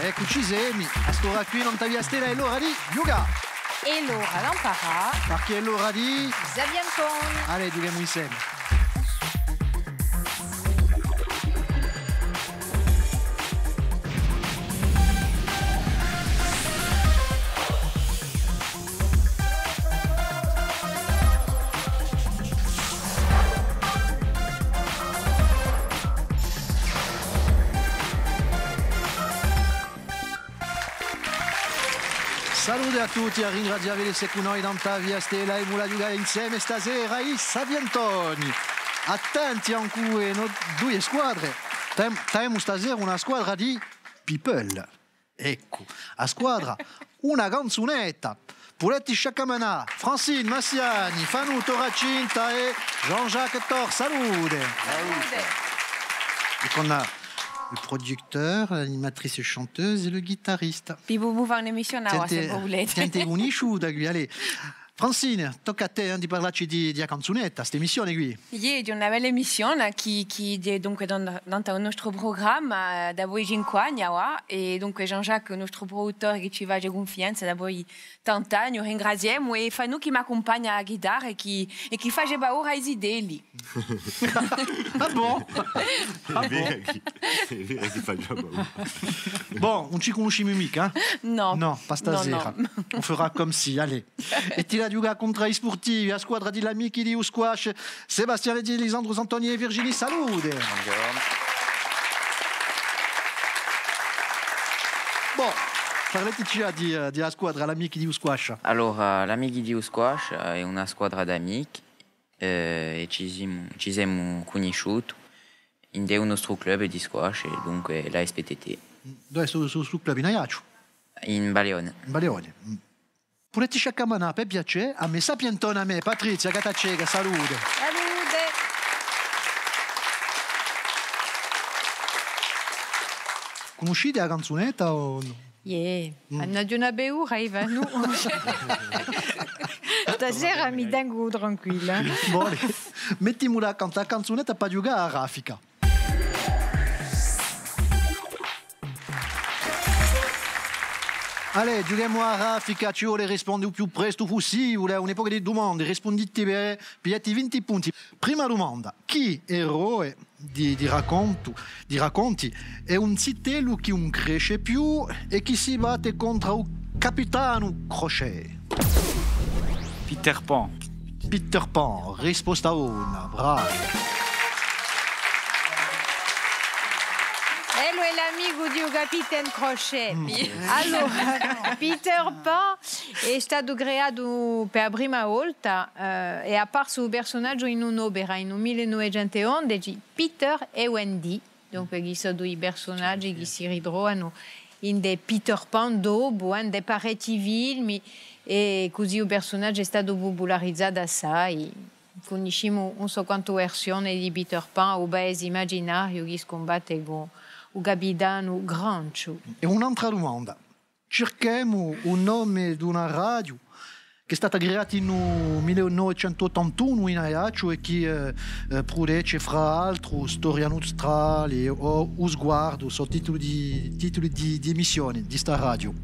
Eccoci semi, a sto qui non t'avia stella è l'ora di yoga. E l'ora l'imparà. Perché è l'ora di Zavianton. Allez, diciamo insieme. Salute a tutti, a ringraziare se con noi Via Stella e Mula Yuga insieme stasera i Saviantoni. Attenti anche due squadre. Abbiamo stasera una squadra di people. Ecco, a squadra una canzonetta. Puletti Sciaccamanà, Francine Massiani, Fanuto Racinta e Jean-Jacques Tor. Salute. Et qu'on a le producteur, l'animatrice et chanteuse et le guitariste. Puis vous fare un'emissione se volete. Tienti unisciuta qui, allez. Francine, tocca a te di parlarci di canzonetta, questa emissione qui. Ieri una bella emissione qui est donc dans notre programme da voi Ginquagna e donc Jean-Jacques, nostro produttore che ci va di confianza da voi tant'anni, ringraziamo e fa noi che mi accompagna a chitarra e che fa ora le idee lì. Ah bon? Ah bon? Chi fa già paura. Bon, non ci conosciamo mica? No. No, pas stasera. No. On fera comme si, allez. E ti la Yuga contra i sportivi, a squadra di Lamichi di Squash, Sebastiano di Lisandro Santoni e Virginie Salute. Buongiorno. Bon, parleteci di a squadra Lamichi di Squash. Allora, l'Amici di Squash è una squadra d'amici e ci siamo conosciuti in un nostro club di squash, dunque la SPTT. Dove sul club in Aiaccio? In Baleone. In Baleone. Puletti Sciaccamanà, per piacere, a me Sapientone, a me, Patrizia, Gatacega, salute. Salute. Conoscete la canzonetta o no? Hanno di una beura, Ivano. Stasera mi tengo tranquilla. Buone. Mettiamo la canzonetta per giocare a raffica. Allez, giochiamo a raffica, ci vuole rispondere il più presto possibile, un'epoca di domande, rispondete bene, pigliate 20 punti. Prima domanda, chi eroe di racconti è un zitello che non cresce più e che si batte contro un capitano Crochet? Peter Pan. Peter Pan, risposta 1, bravo. Ello è l'amico di Capitaine Crochet. Allora, Peter Pan è stato creato per la prima volta è apparso un personaggio in un'opera in 1911, Peter e Wendy. Dunque, ci sono due personaggi che si ritrovano in dei Peter Pan dopo, in dei parecchi film, e così il personaggio è stato popolarizzato assai. Conosciamo non so quante versioni di Peter Pan, o paese immaginario che si combatte con il capitano Grancio. E un'altra domanda. Cerchiamo un nome di una radio che è stata creata nel 1981 in Ajaccio e che produce fra l'altro Storia Nostrale o O Sguardo, sono titoli di emissione di questa radio.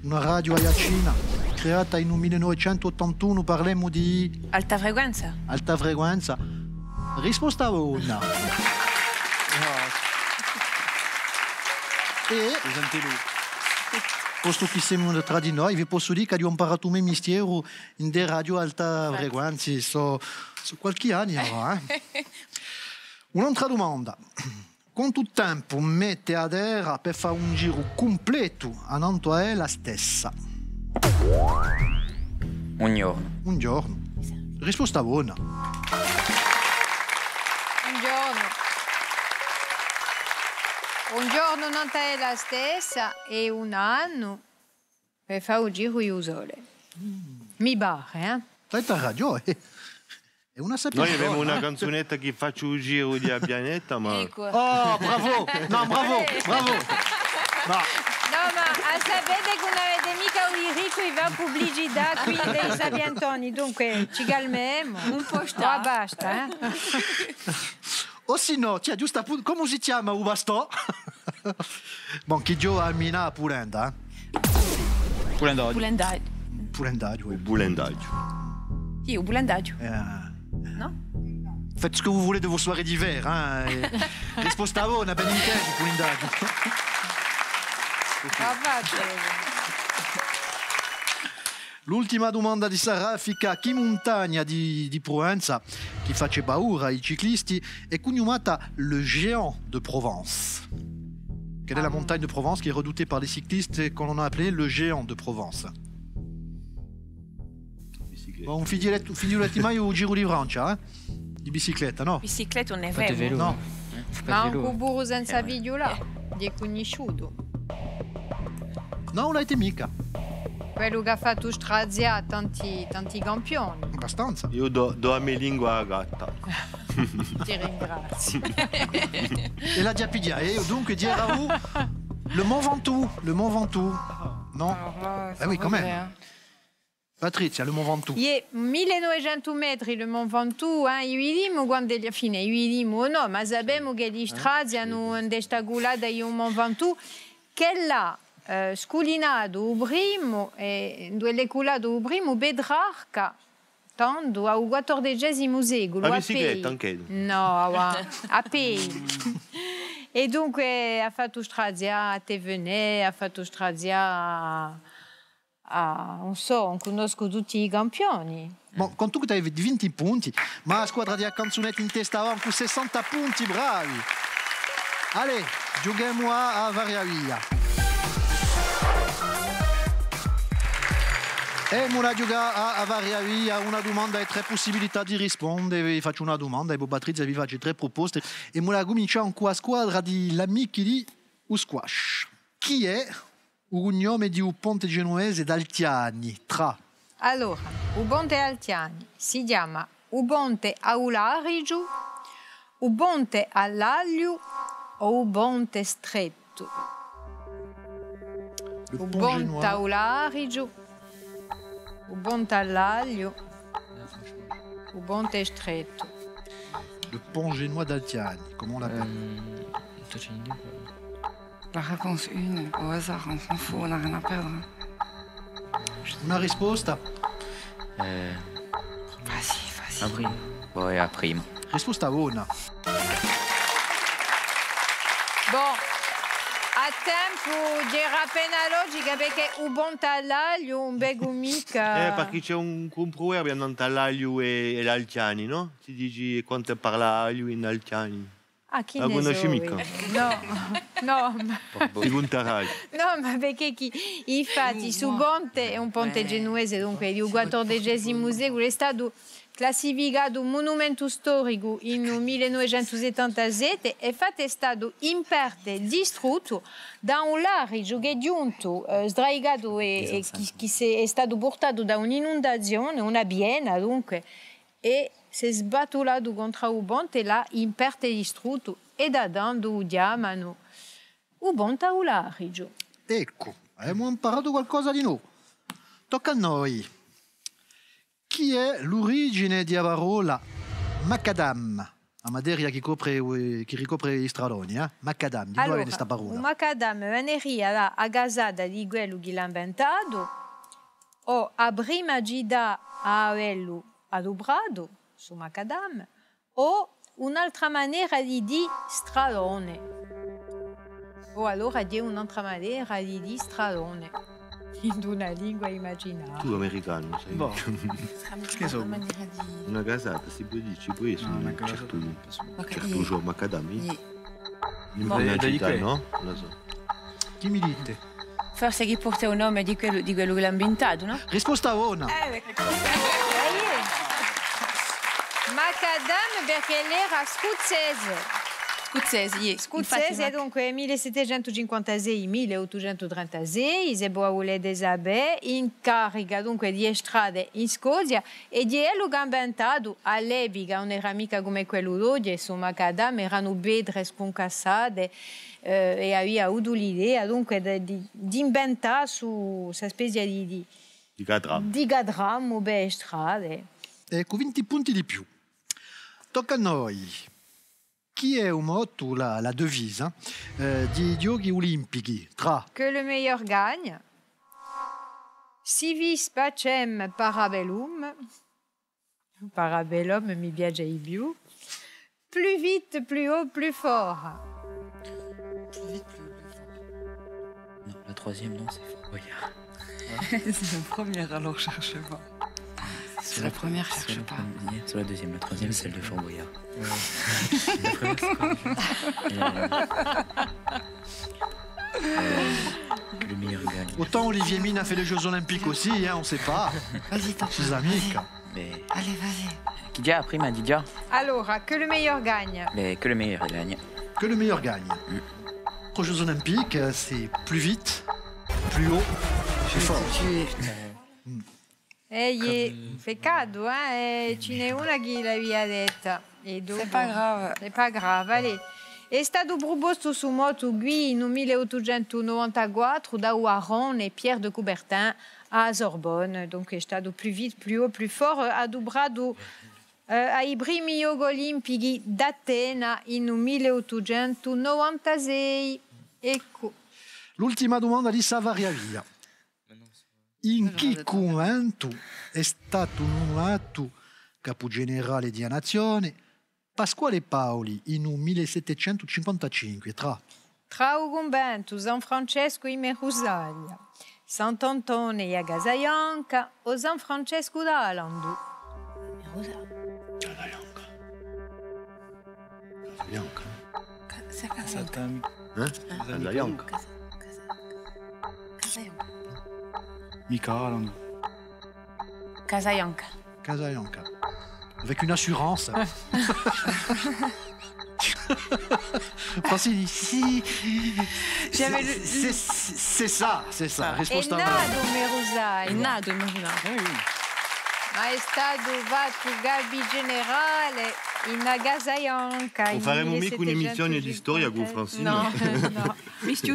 Una radio aiacina creata nel 1981, parliamo di... Alta frequenza. Alta frequenza. Risposta 1. E posto che siamo tra di noi, vi posso dire che ho imparato un mestiere in de radio alta frequenza, so qualche anno ora. Un'altra domanda. Quanto tempo mette ad era per fare un giro completo a Nanto è la stessa? Un giorno. Un giorno. Risposta buona. Un giorno non è la stessa e un anno per fare un giro di sole. Mi barre, Questa radio è una sapienza. Noi abbiamo una canzonetta che faccio un giro di pianeta, ma... Ecco. Oh, bravo! No, bravo! No. No, ma sapete che non avete mica un diritto di fare pubblicità qui dei Sapientoni, dunque ci calmiamo. Un po' sta. Ma basta, O se no, giusto appunto, come si chiama il bastò? Bon, chi gioca a Mina Pulenda, Pulendaggio. Bulendaggio. Pulendaggio. Boulendaggio. Sì, un bulendaggio. No? Faites ce que vous voulez de vos soirées d'hiver. Risposta buona, ben inteso, Pulendaggio. L'ultima domanda di Sarrafica, chi montagna di Provenza, che face paura ai ciclisti, è cognomata le Géant de Provence. Quelle est la montagne de Provence qui est redoutée par les cyclistes et qu'on a appelé le Géant de Provence? Bon, un figlioletto mai o Giro di Francia, di bicicletta, no? Bicicletta non è Fate vero. velo. No. Ma un cuburo senza vidiola, gli è conosciuto. No, non l'avete mica. Quello che ha fatto Strazia tanti campioni. Abbastanza. Io do a mia lingua a gatta. Ti ringrazio. E la Diapidia. E dunque, dire a vous, le Mont Ventoux. Le Mont Ventoux. Non? Eh oui, quand même. Patrizia, le Mont Ventoux. Il è 1900 metri il Mont Ventoux, io vediamo quando alla fine, io vediamo no, ma sappiamo che gli strati hanno un destagulato di un Mont Ventoux che l'ha sculinato il primo, e dove è culato il primo Petrarca, tanto al XIV secolo. La bicicletta anche? No, a piedi. E dunque ha fatto Strazia a Tevenè, ha fatto Strazia non so, non conosco tutti i campioni. Bon, con tu che hai 20 punti, ma la squadra di Canzonetti in testa va con 60 punti, bravi. Allez, giochiamo a Variavia. E ora gioca a Variavia, una domanda e tre possibilità di rispondere. Vi faccio una domanda e Patrizia vi faccio tre proposte. E ora cominciamo con la squadra di Amici di Squash. Chi è il cognome di un ponte genuese d'Altiani? Tra. Allora, il ponte Altiani si chiama il ponte Aularigiu, il ponte all'Aglio o il ponte Stretto? Il ponte Aularigiu, il ponte all'Aglio, il ponte Stretto. Le pont génois d'Altiani, comment on l'appelle? La réponse 1, au hasard, on s'en fout, on n'a rien à perdre. Una risposta? Vas-y. A prima. Poi a prima. Risposta buona. Bon, a tempo dirà appena logica perché un ponte all'Aglio, un bego mica. Perché c'è un proverbio tra l'aglio e l'altiani, no? Si dice quanto parla aglio in altiani. Ah, chi La ne conosci so mica? io? No, Secondo Rai. no, ma perché infatti su ponte è un ponte genuese, dunque di XIV secolo, è stato classificato un monumento storico nel 1977 e infatti è stato in parte distrutto da un largo che è giunto, sdraiato e che è stato portato da un'inondazione, una piena dunque, e si è sbattuto contro il ponte là in parte distrutto e da dando chiamano il ponte Aularigiu. Ecco, abbiamo imparato qualcosa di nuovo. Tocca a noi. Chi è l'origine di parola macadam? La materia che ricopre gli stradoni, Macadam, di dove viene questa parola? Un macadam è un'eria agazzata di quello che l'ha inventato o a prima gida a quello adobrato su macadam o un'altra maniera di stradone o allora di un'altra maniera di stradone in una lingua immaginata. Tu americano, sai? Boh. Che so? Una casata, si può dire, ci può essere un certo giorno macadami. In una città, no? Non lo so. Chi mi dite? Forse chi porta il nome di quello che l'ha inventato, no? Risposta buona. Macadam perché era scozzese. Scozzese, dunque 1756-1836, si può Elisabeth in carica dunque di strade in Scozia e di quello che ha inventato all'epoca non era mica come quello d'oggi, insomma, macadam erano pedre sconcassate e aveva avuto l'idea dunque di inventare su questa specie di gadram per strade. Ecco, 20 punti di più. Tocca a noi. chi è un motto, la devise di Giochi Olimpici tra... Que le meilleur gagne. Si vis pacem parabellum. Parabellum mi piace di più. Plus vite, plus haut, plus fort. Plus vite, plus fort. Non, la troisième, non, c'est Fort Boyard. C'est la première, alors cherche pas. C'est la première, cherche pas. C'est la deuxième, la troisième, c'est celle de Fort Boyard. Le meilleur gagne. Autant Olivier Mine a fait les Jeux Olympiques aussi, on ne sait pas. Vas-y, t'en Ses amis. Mais... Allez, vas-y. Qui dit après, m'a dit déjà. Alors, que le meilleur gagne. Mais que le meilleur gagne. Que le meilleur gagne. Aux Jeux Olympiques, c'est plus vite, plus haut, plus fort. Peccato, eh? Ce n'è una che l'aveva detta. C'est pas grave. C'est pas grave, allez. È stato proposto su moto qui in 1894 da Ouaron e Pierre de Coubertin à Sorbonne. Donc è stato plus vite, plus haut, plus fort. Adobrato ai primi Giochi Olimpici d'Atena in 1896. Ecco. L'ultima domanda di Savariavia. In che momento è stato nominato capogenerale di nazione Pasquale Paoli in 1755 tra Ugumbento, San Francesco e Merusaglia, Sant'Antonio e Agasayanca o San Francesco d'Alando? Casayanca. Mica Alando. Casayanca. Casayanca. Avec une assurance. Francine, si. C'est ça. È Risposta nato Merusaglia. È nato, Ma è stato fatto Gabi Generale in Agasayanca. Non faremo mica un'emissione di storia con Francine? No.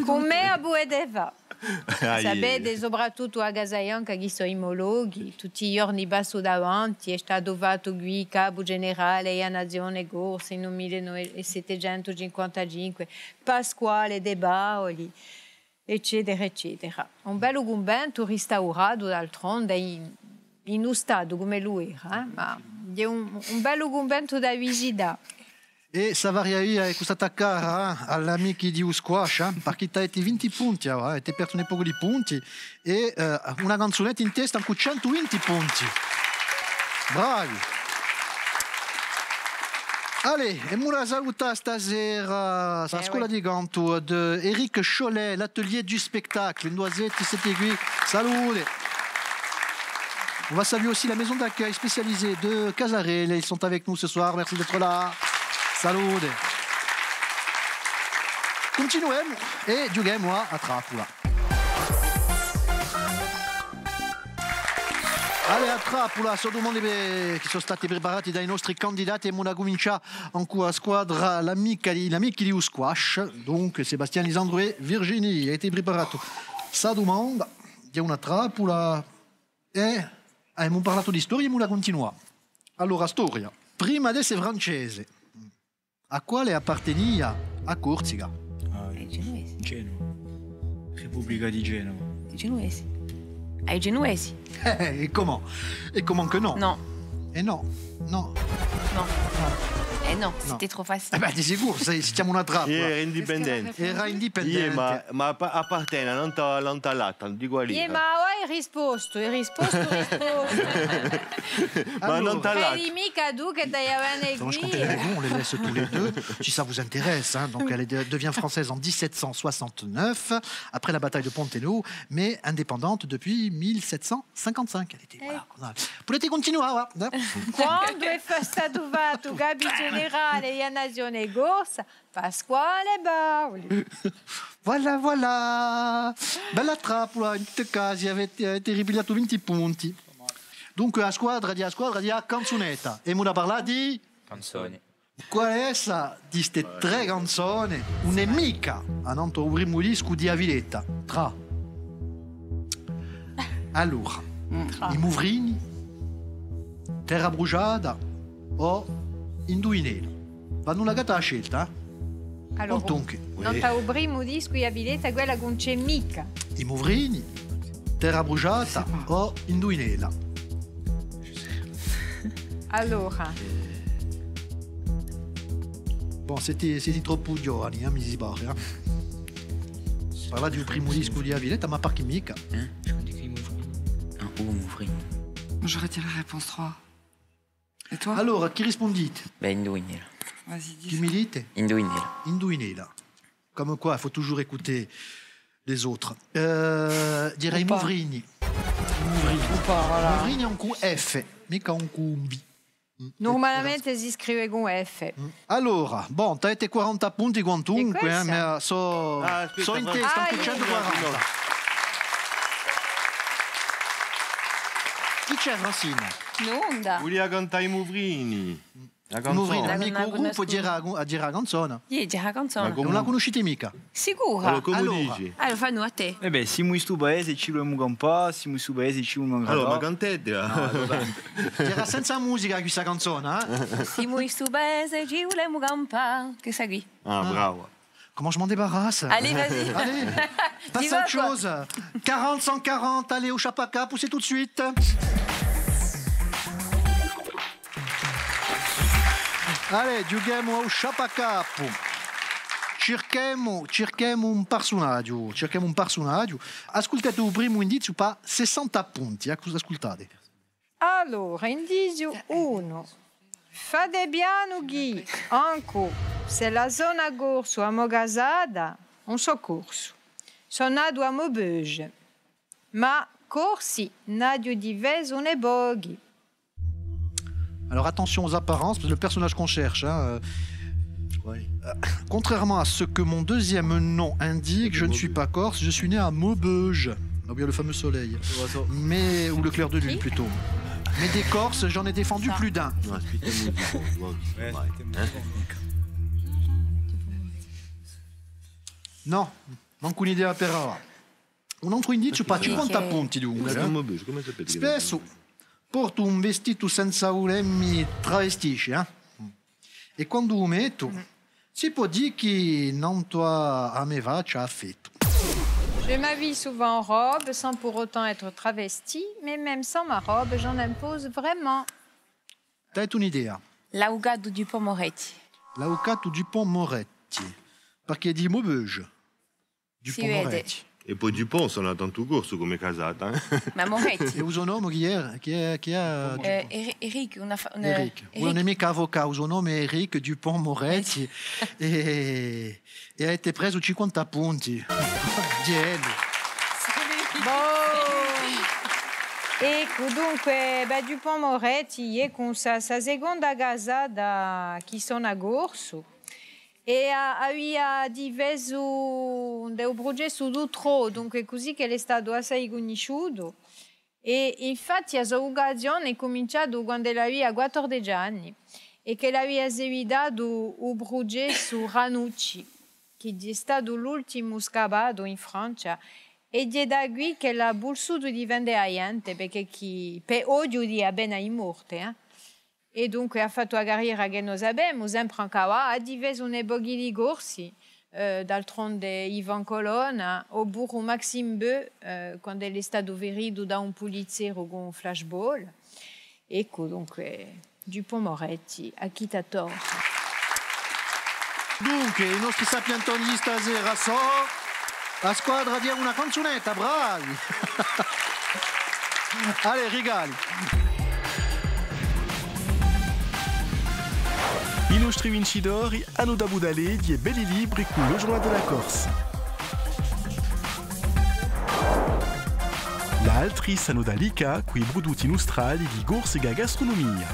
Con me a Buedeva. Sapete, soprattutto a Agasayanca, che sono imologhi, tutti i giorni passo davanti, è stato fatto qui capo generale a Nazione Corsa in 1755, Pasquale De Baoli, eccetera, eccetera. Un bello convento restaurato d'altronde in uno stato come lui era, ma è un bello convento da visitare. E Savariavia è questa attaccata all'amici di Squash, perché ti hai 20 punti, ti perdi un po' di punti, e una canzonetta in testa con 120 punti. Bravi! Allez, e mura saluta stasera la scuola di canto di Eric Cholet, l'atelier du spectacle, in Noisetti, c'était qui. Salute! On va saluer aussi la maison d'accueil spécialisée de Casarel, ils sont avec nous ce soir, merci d'être là. Salute! Continuiamo e giochiamo a trappola. Allez, a trappola, sono domande che sono stati preparati dai nostri candidati e Mona comincia a squadra l'amica di Squash, donc Sébastien Lisandro e Virginie. Avete preparato sa domanda di una trappola e abbiamo parlato di storia e Mona continua. Allora, storia. Prima di essere francese, a quale appartenia a Corsica? Ai genuesi. Genova. Repubblica di Genova. Ai genuesi. Ai genuesi. E comment? Et comment que non? No. E no. No, c'était trop facile. Di sicuro, siamo una trappola. Era indipendente. Era indipendente. Ma appartiene all'Atalanta, non dico lì. Ma hai risposto. Ma non t'allate. Fais mica tu che dai avanti Je comptais les bons, on les laisse tous les deux, si ça vous intéresse. Donc elle devient française en 1769, après la bataille de Ponteno, mais indépendante depuis 1755. Elle était, voilà. Potete continuare. Quando è stato fatto capo generale a Nazione Corsa, Pasquale Paoli. Voilà. Bella trappola, in tutti i casi avete ripigliato 20 punti. Dunque a squadra di canzonetta. E Muna parla di... Canzoni. Qual è essa di queste tre canzoni? Un'emica a Nanto primo disco di Aviletta. Tra. Allora, i Muvrini, Terra Bruciata o Induinelli? vanno la gata a scelta. Allora, Contunque. non ta primo disco a Viletta, quella non c'è mica. I Movrini, Terra Bruciata o Induinela. Allora, Bon, siete troppo giovani, mi si pare. Parla di un primo disco di Aviletta, ma perché mica? Hein? Je connais que Mouvry. Un O Mouvry. Je retire la réponse 3. Et toi? Allora, chi rispondite? Ben Indouinela. Vas-y, Chi dis. mi dite? Indouinela. Induinela. Comme quoi, il faut toujours écouter les autres. Direi Ou pas. Movrini. Ou pas, voilà. Movrini è un cu F, mica un cu B. normalmente si scrive con F. Allora, bon, t'avete 40 punti quantunque, E questa? ma so in testa anche 140. Chi c'è, Francina? Nunda. Volia cantare i Movrini. La Movrini, canzone. amico gruppo dire la canzone. Io già Ma canzone. come- Non la conoscete mica? Sicura. Allora, come Allora. dici? Allora fanno a te. Eh beh, siamo in sto paese, ci vogliamo pa, siamo in sto paese, ci vogliamo Allora, ma cantare. cantedela. Era senza musica questa canzone, eh? Siamo in sto paese, ci vogliamo campare. Che sai qui? Ah, bravo. Comment je m'en débarrasse? Allez, vas-y. Allez, passe Dis à autre va, quoi. chose. 40, 140, allez au Chapaka, poussez tout de suite. Allez, giughiamo au Chapaka. Cerchiamo un personaggio. Ascoltate il primo indizio per 60 punti. Cosa ascoltate? Allora, indizio 1. Fate piano Ghi, anche se la zona corso a Mogasada, un soccorso. Sono nato a Maubeuge, ma corsi nadio di Veso ne boghi. Alors attention aux apparences, parce que le personnage qu'on cherche, hein, contrairement à ce que mon deuxième nom indique, je ne suis pas corse, je suis né à Maubeuge, là où il y a le fameux soleil, mais ou le clair de lune plutôt. Mais des Corses, j'en ai défendu plus d'un. No, aspetta musica. Vai. No, manco un'idea però. Un altro indizio per 50 punti dunque. Come sapete che Spesso porto un vestito senza ule e mi travestisce, eh? E quando lo metto, si può dire che non a me va, ci ha affetto. Je m'habille souvent en robe sans pour autant être travestie, mais même sans ma robe, j'en impose vraiment. T'as un'idea? L'augado du Pomoretti. L'avvocato Dupont Moretti, perché di Maubeuge. Dupont Si vede. Moretti. E poi Dupont sono tanto corso come casata. Ma Moretti. E il suo nome chi è? Eric, Eric. Voi non è mica avvocato, il suo nome è Eric Dupont Moretti e ha été preso 50 punti. Giello. Ecco, dunque, Dupont Moretti è con sa seconda casata che sono a Gorso e aveva diviso un progetto d'altro, dunque così che è stato assai conosciuto. E infatti a sua occasione è cominciato quando aveva 14 anni e che aveva seguito un progetto su Ranucci, che è stato l'ultimo scavato in Francia. E è da qui che l'ha voluto diventare gente, perché per odio di appena è morto. E dunque ha fatto la carriera che noi sappiamo, sempre in Kawa, ha diviso nei boghi di corsi, d'altronde Ivan Colonna, oppure Maxime Beu, quando è stato ferito da un poliziero con un flashball. Ecco, dunque, Dupont Moretti, a chi t'ha torto? Dunque, i nostri sapientoni stasera sono la squadra di una canzonetta, bravi! Allez, rigali! I nostri vincitori hanno da budale di belli libri con lo giornale della Corsa. Gli altri sanno da Lica con i prodotti nostrali di Gorsica Gastronomia.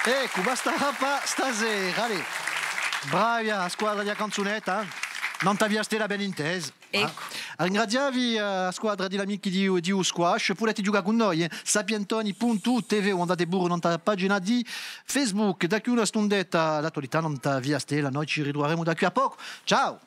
Ecco, basta stasera, allez. Bravi a squadra di canzonetta, non ti avviaste la ben intesa. Ecco. Ringraziavi la squadra di amici di Squash, potete giocare con noi, sapientoni.tv o andate pure nella pagina di Facebook. Da qui una stundetta l'attualità non ti avviaste, noi ci ritroveremo da qui a poco. Ciao!